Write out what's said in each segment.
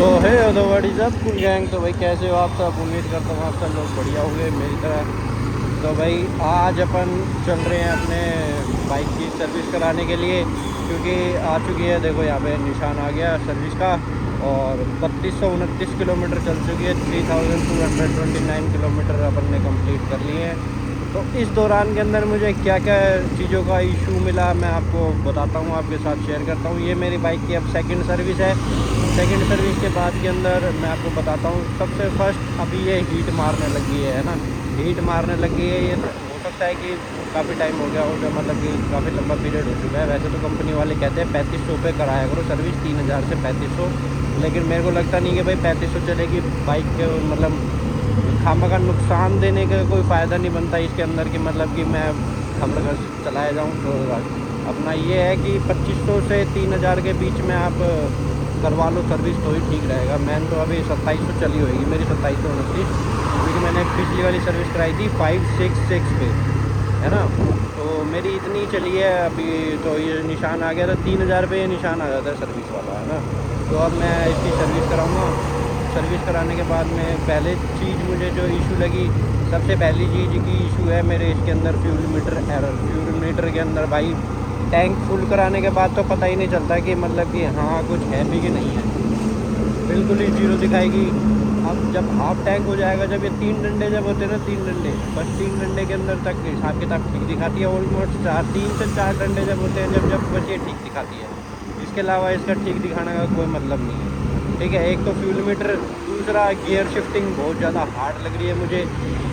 तो है तो what is up full gang. तो भाई कैसे हो आप सब? उम्मीद करता हूँ आप सब लोग बढ़िया होंगे मेरी तरह। तो भाई आज अपन चल रहे हैं अपने बाइक की सर्विस कराने के लिए, क्योंकि आ चुकी है, देखो यहाँ पे निशान आ गया सर्विस का। और 3229 किलोमीटर चल चुकी है, 3229 किलोमीटर अपन ने कंप्लीट कर लिए हैं। तो इस दौरान के अंदर मुझे क्या क्या चीज़ों का इशू मिला मैं आपको बताता हूँ, आपके साथ शेयर करता हूँ। ये मेरी बाइक की अब सेकंड सर्विस है। सेकंड सर्विस के बाद के अंदर मैं आपको बताता हूँ। सबसे फर्स्ट अभी ये हीट मारने लगी है ना, हीट मारने लगी है। ये हो सकता है कि काफ़ी टाइम हो गया हो, जो मतलब कि काफ़ी लंबा पीरियड हो चुका है। वैसे तो कंपनी वाले कहते हैं 3500 पे कराया करो सर्विस, 3000 से 3500। लेकिन मेरे को लगता नहीं कि भाई 3500 चलेगी बाइक के, मतलब खामा का नुकसान देने का कोई फ़ायदा नहीं बनता इसके अंदर कि मतलब कि मैं खबर चलाया जाऊँ। तो अपना ये है कि 2500 से 3000 के बीच में आप करवा लो सर्विस तो ही ठीक रहेगा। मैंने तो अभी 2700 चली होगी मेरी, 2729, क्योंकि मैंने पिछली वाली सर्विस कराई थी 566 पे, है ना। तो मेरी इतनी चली है अभी। तो ये निशान आ गया था 3000 पे, ये निशान आ जाता है सर्विस वाला, है ना। तो अब मैं इसकी सर्विस कराऊँगा। सर्विस कराने के बाद में पहले चीज़ मुझे जो इशू लगी, सबसे पहली चीज़ की इशू है मेरे इसके अंदर fuel metre error. Fuel metre के अंदर भाई टैंक फुल कराने के बाद तो पता ही नहीं चलता कि मतलब कि हाँ कुछ है भी कि नहीं है, बिल्कुल ही जीरो दिखाएगी। अब जब हाफ टैंक हो जाएगा, जब ये 3 डंडे जब होते हैं ना, 3 डंडे, बस 3 डंडे के अंदर तक हिसाब किताब ठीक दिखाती है। ऑलमोस्ट 3 से 4 डंडे जब होते हैं, जब बस ये ठीक दिखाती है। इसके अलावा इसका ठीक दिखाने का कोई मतलब नहीं है, ठीक है। एक तो फ्यूल मीटर, दूसरा गियर शिफ्टिंग बहुत ज़्यादा हार्ड लग रही है मुझे।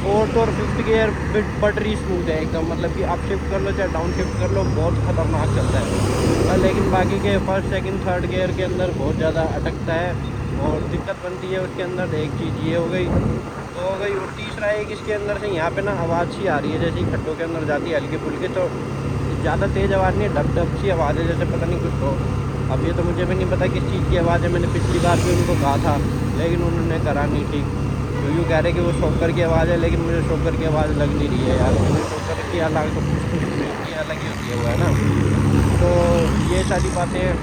फोर्थ और फिफ्थ गियर बटरी स्मूथ है एकदम, मतलब कि अप शिफ्ट कर लो चाहे डाउन शिफ्ट कर लो, बहुत ख़तरनाक चलता है। लेकिन बाकी के फर्स्ट सेकंड थर्ड गियर के अंदर बहुत ज़्यादा अटकता है और दिक्कत बनती है उसके अंदर। एक चीज़ ये हो गई, तो हो गई। और तीसरा एक इसके अंदर से यहाँ पे ना आवाज़ सी आ रही है, जैसे खड्डों के अंदर जाती है हल्की फुल्की, तो ज़्यादा तेज़ आवाज़ नहीं है, डब डब सी आवाज़ है, जैसे पता नहीं कुछ हो। अब ये तो मुझे भी नहीं पता किस चीज़ की आवाज़ है, मैंने पिछली बार भी उनको कहा था लेकिन उन्होंने करा नहीं ठीक। तो यूँ कह रहे कि वो शॉकर की आवाज़ है, लेकिन मुझे शॉकर की आवाज़ लग नहीं रही है यार। मुझे शॉकर की अलग तो की अलग ही होती है वो, है ना। तो ये सारी बातें हैं।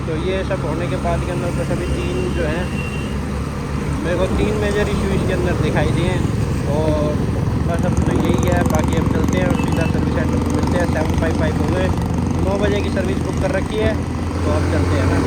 तो ये सब होने के बाद के अंदर बस अभी तीन जो हैं, मेरे को 3 मेजर इशू इसके अंदर दिखाई दिए हैं। और बस अब तो यही है, बाकी अब चलते हैं और सीधा सर्विस सेंटर पर मिलते हैं। 755 हो गए, 9 बजे की सर्विस बुक कर रखी है, तो अब चलते हैं ना।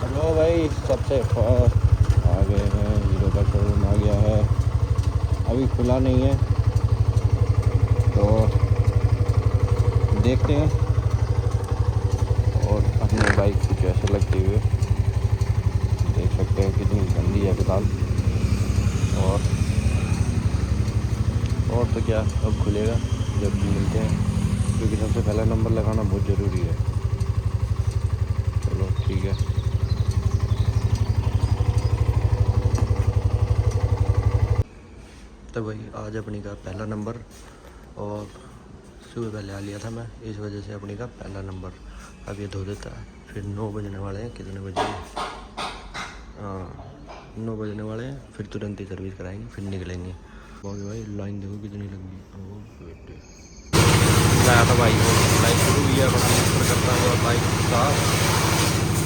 तो भाई हेलो भाई, सबसे फर्स्ट आ गए हैं, हीरो का शोरूम आ गया है। अभी खुला नहीं है तो देखते हैं। और अपनी बाइक कुछ ऐसे लगती हुए देख सकते हैं कितनी गंदी है फिलहाल। और और तो क्या, अब खुलेगा जब भी मिलते हैं, क्योंकि सबसे पहला नंबर लगाना बहुत ज़रूरी है। चलो ठीक है। तो भाई आज अपनी का पहला नंबर, और सुबह पहले आ लिया था मैं, इस वजह से अपनी का पहला नंबर अब ये धो देता है। फिर 9 बजने वाले हैं, कितने बजे? हाँ 9 बजने वाले हैं, फिर तुरंत ही सर्विस कराएंगे, फिर निकलेंगे। भाई लाइन देखो कितनी लंबी। ओ बेटे लाया था भाई को, लाइट शुरू भी है अपना ऊपर करता हुआ बाइक साफ।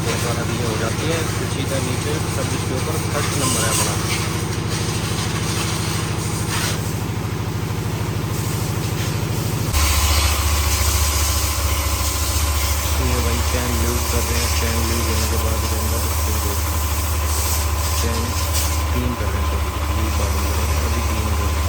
एक बार अभी हो जाती है फिर सीधा नीचे सर्विस के ऊपर 3rd नंबर है अपना। चैन लूज कर रहे हैं, चैन लूज होने के बाद के अंदर चैन क्लीन कर रहे हैं, सब लूज बात कर रहे हैं, अभी क्लीन कर रहे हैं।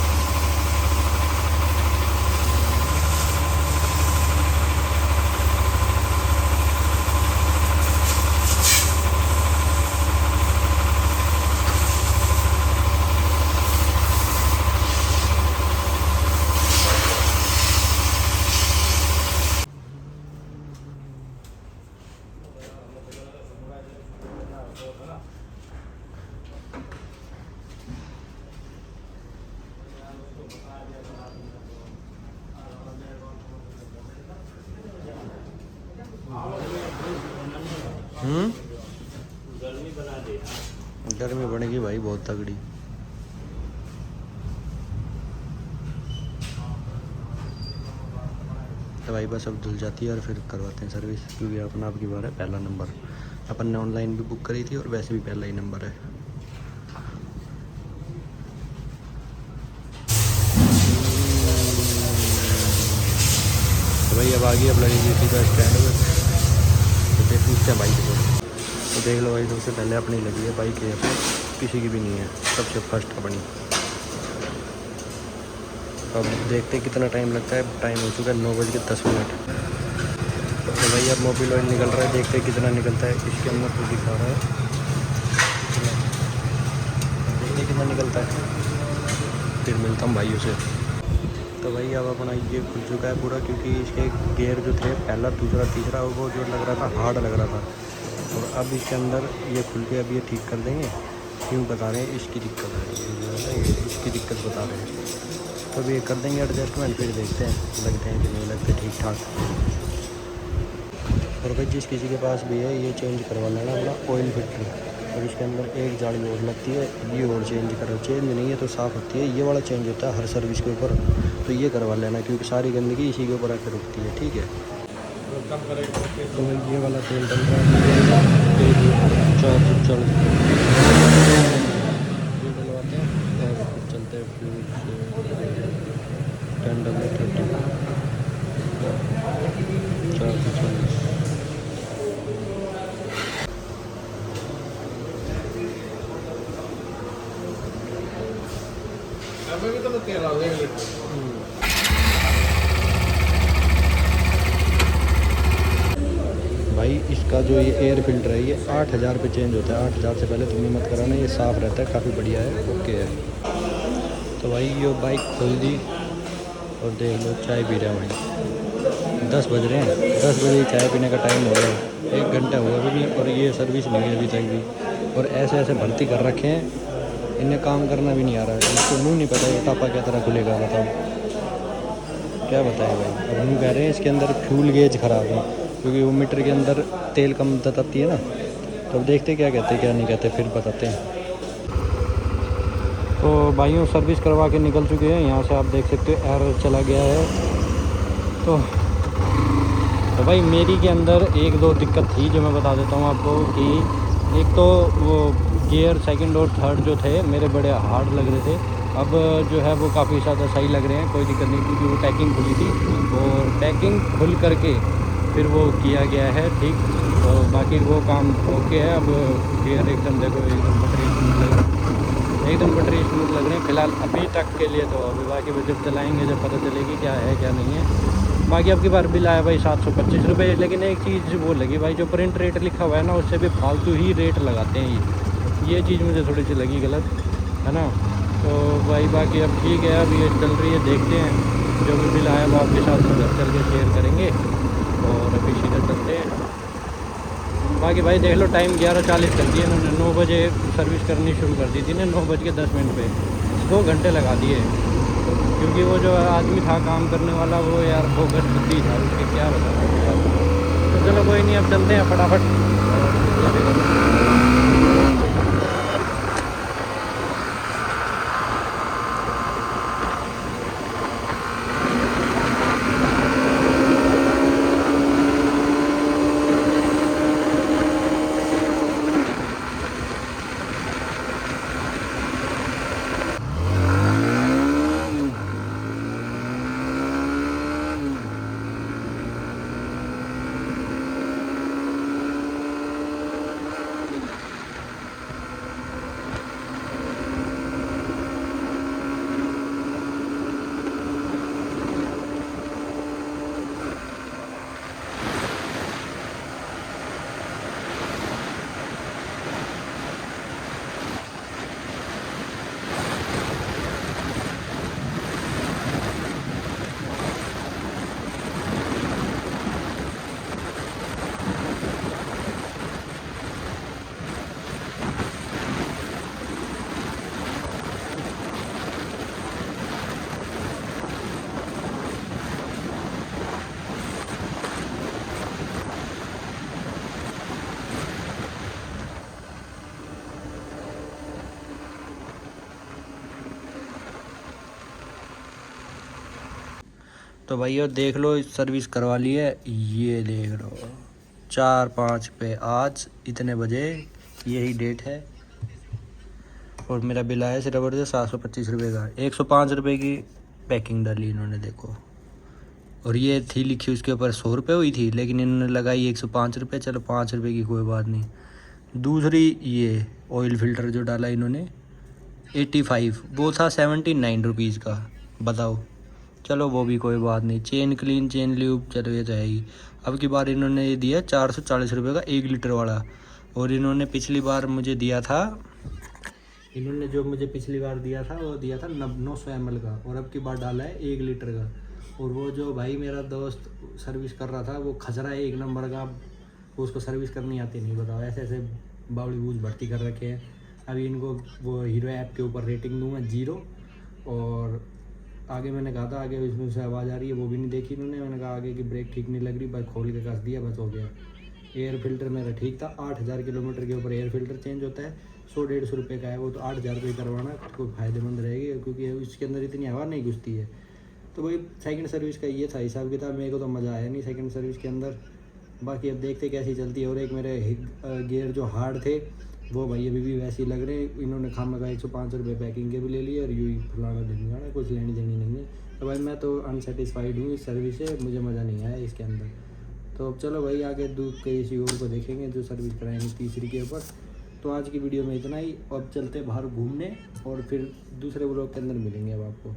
गर्मी बढ़ेगी भाई बहुत तगड़ी। तो भाई बस अब धुल जाती है और फिर करवाते हैं सर्विस, क्योंकि अपना आपकी बार है पहला नंबर। अपन ने ऑनलाइन भी बुक करी थी और वैसे भी पहला ही नंबर है। तो भाई अब आगे अब लगेगी सीधा स्टैंड में, तो देख पूछते हैं बाइक को। तो देख लो भाई सबसे पहले अपनी लगी है बाइक, है किसी की भी नहीं है, सबसे फर्स्ट अपनी। अब देखते कितना टाइम लगता है। टाइम हो चुका है 9:10। तो भाई अब मोबिल ऑयल निकल रहा है, देखते कितना निकलता है। इसके अंदर तो दिखा रहा है, देखते कितना निकलता है, फिर मिलता हूँ भाई उसे। तो भाई अब अपना ये खुल चुका है पूरा, क्योंकि इसके गियर जो थे पहला, दूसरा, तीसरा, वो जो लग रहा था हार्ड लग रहा था। और अब इसके अंदर ये खुल के अब ये ठीक कर देंगे। क्यों बता रहे हैं, इसकी दिक्कत है, इसकी दिक्कत बता रहे हैं। तो अब ये कर देंगे एडजस्टमेंट, फिर देखते हैं लगते हैं कि नहीं लगते ठीक ठाक। और भाई जिस किसी के पास भी है ये चेंज करवा लेना अपना ऑयल फिल्टर। और इसके अंदर एक जाली और लगती है, ये और चेंज करो। चेंज नहीं है तो साफ़ होती है, ये वाला चेंज होता है हर सर्विस के ऊपर, तो ये करवा लेना, क्योंकि सारी गंदगी इसी के ऊपर आकर रुकती है। ठीक है, तो भाई ये वाला तेल डल रहा है, चार्ज चल ये डलवाते हैं और फिर चलते हैं फ्यूज 10W30 440। भाई इसका जो ये एयर फिल्टर है ये 8,000 पे चेंज होता है। 8,000 से पहले तुम्हें मत कराना, ये साफ़ रहता है, काफ़ी बढ़िया है, ओके है। तो भाई ये बाइक खोल दी और देख लो चाय पी रहे हैं भाई। 10 बज रहे हैं, 10 बजे चाय पीने का टाइम हो गया है, 1 घंटा हुआ अभी भी, और ये सर्विस नहीं है अभी तक भी। और ऐसे ऐसे भर्ती कर रखे हैं, इन्हें काम करना भी नहीं आ रहा है। इसको मुँह नहीं पता ये टापा क्या तरह खुलेगा, बताओ क्या बताएं भाई। अब हम कह रहे हैं इसके अंदर फ्यूल गेज ख़राब है, क्योंकि वो मीटर के अंदर तेल कम दताती है ना। तो अब देखते क्या कहते हैं क्या नहीं कहते, फिर बताते हैं। तो भाइयों सर्विस करवा के निकल चुके हैं यहाँ से, आप देख सकते हो एरर चला गया है। तो भाई मेरी के अंदर 1-2 दिक्कत थी जो मैं बता देता हूँ आपको, कि एक तो वो गियर सेकंड और थर्ड जो थे मेरे बड़े हार्ड लग रहे थे। अब जो है वो काफ़ी ज़्यादा सही लग रहे हैं, कोई दिक्कत नहीं, क्योंकि वो पैकिंग खुली थी और पैकिंग खुल करके फिर वो किया गया है ठीक। तो बाकी वो काम ओके है। अब गियर एकदम देखो एकदम बटरी स्मूथ लग रहे हैं फ़िलहाल अभी तक के लिए। तो अभी बाकी वो जब चलाएँगे जब पता चलेगी क्या है क्या नहीं है। बाकी अब की बार बिल आया भाई 725 रुपये। लेकिन एक चीज़ वो लगी भाई, जो प्रिंट रेट लिखा हुआ है ना उससे भी फालतू ही रेट लगाते हैं। ये चीज़ मुझे थोड़ी सी लगी गलत, है ना। तो भाई बाकी अब ठीक है, अब ये चल रही है, देखते हैं जो भी बिल आया वो आपके साथ उधर चल के शेयर करेंगे। और अभी सीधा चलते हैं। बाकी भाई देख लो टाइम 11:40 कर दिए इन्होंने, 9 बजे सर्विस करनी शुरू कर दी थी ना, 9:10 पे 2 घंटे लगा दिए। क्योंकि वो जो आदमी था काम करने वाला वो यार फोकस बुद्धि था उसके, क्या बता। तो चलो कोई नहीं, अब चलते हैं फटाफट। तो भैया देख लो, सर्विस करवा ली है, ये देख लो 4-5 पे आज इतने बजे, यही डेट है। और मेरा बिल आया सिर्फ और सिर्फ 725 रुपये का। 105 रुपये की पैकिंग डाली इन्होंने, देखो। और ये थी लिखी उसके ऊपर 100 रुपये हुई थी, लेकिन इन्होंने लगाई 105 रुपये। चलो 5 रुपये की कोई बात नहीं। दूसरी ये ऑयल फ़िल्टर जो डाला इन्होंने 85, वो था 79 रुपीज़ का, बताओ। चलो वो भी कोई बात नहीं। चेन क्लीन, चेन ल्यूब, चलो ये तो है ही। अब की बार इन्होंने ये दिया 440 रुपये का 1 लीटर वाला। और इन्होंने पिछली बार मुझे दिया था, इन्होंने जो मुझे पिछली बार दिया था वो दिया था 900 ml का, और अब की बार डाला है 1 लीटर का। और वो जो भाई मेरा दोस्त सर्विस कर रहा था वो खचरा है 1 नंबर का, वो उसको सर्विस करनी आती नहीं, बताओ। ऐसे ऐसे बावड़ी बूझ भर्ती कर रखे हैं। अभी इनको वो हीरो ऐप के ऊपर रेटिंग दूंगा 0। और आगे मैंने कहा था आगे इसमें से आवाज़ आ रही है, वो भी नहीं देखी इन्होंने। मैंने कहा आगे की ब्रेक ठीक नहीं लग रही, बस खोल के कस दिया, बस हो गया। एयर फिल्टर मेरा ठीक था। 8000 किलोमीटर के ऊपर एयर फिल्टर चेंज होता है, 100-150 रुपये का है वो। तो 8000 रुपये करवाना कोई फ़ायदेमंद रहेगी, क्योंकि इसके अंदर इतनी हवा नहीं घुसती है। तो भाई सेकंड सर्विस का ये था हिसाब किताब। मेरे को तो मज़ा आया नहीं सेकंड सर्विस के अंदर। बाकी अब देखते कैसी चलती है। और एक मेरे गियर जो हार्ड थे वो भाई अभी भी वैसे ही लग रहे हैं। इन्होंने खामा का 105 रुपये पैकिंग के भी ले लिए, और यूँ ही फलाना ढिमकाना, कुछ लेनी देनी नहीं है। तो भाई मैं तो अनसेटिस्फाइड हूँ इस सर्विस से, मुझे मज़ा नहीं आया इसके अंदर। तो अब चलो भाई आगे किसी और को देखेंगे जो सर्विस कराएंगे तीसरी के ऊपर। तो आज की वीडियो में इतना ही। अब चलते बाहर घूमने, और फिर दूसरे ब्लॉग के अंदर मिलेंगे अब आपको।